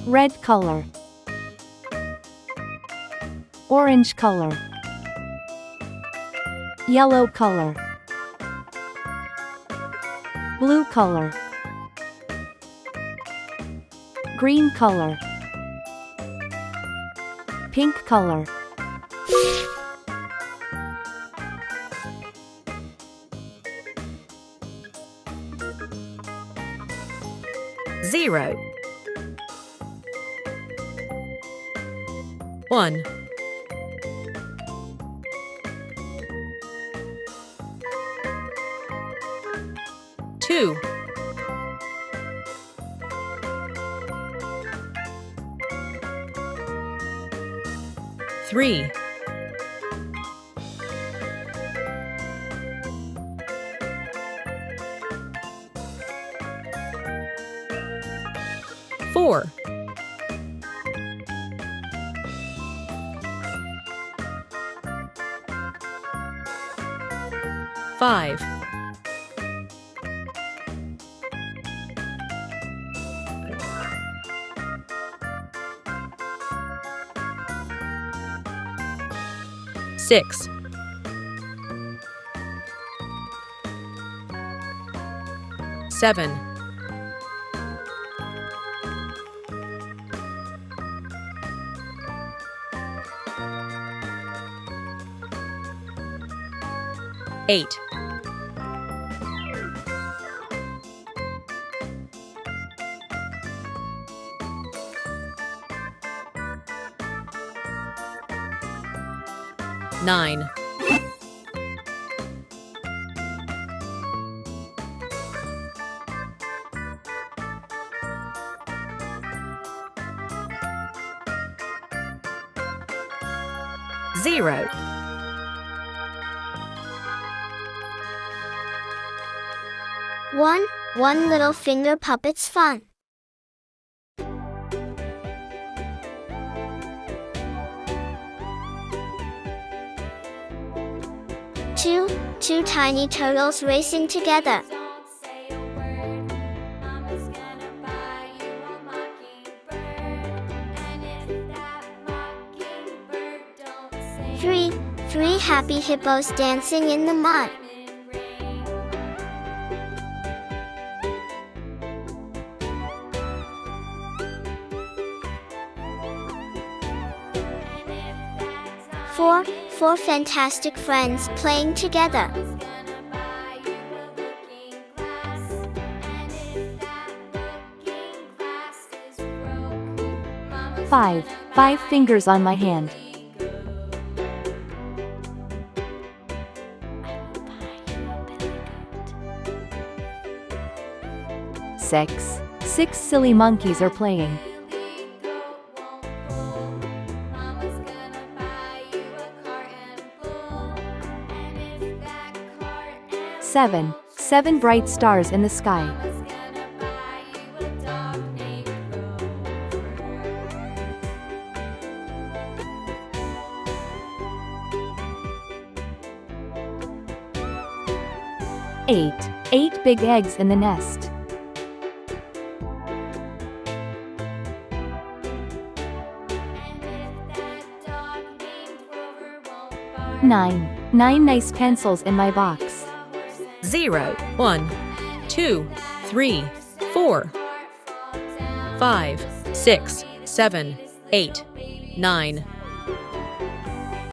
red color, orange color, yellow color, blue color, green color, pink color. Zero. 1. 2. 3. 4. 5. 6. 7. 8. 9. 0. 1 little finger puppet's fun. 2 tiny turtles racing together. 3 happy hippos dancing in the mud. 4 fantastic friends playing together. 5 fingers on my hand. 6 silly monkeys are playing. 7 bright stars in the sky. 8 big eggs in the nest. 9 nice pencils in my box. 0. 1. 2. 3. 4. 5. 6. 7. 8. 9.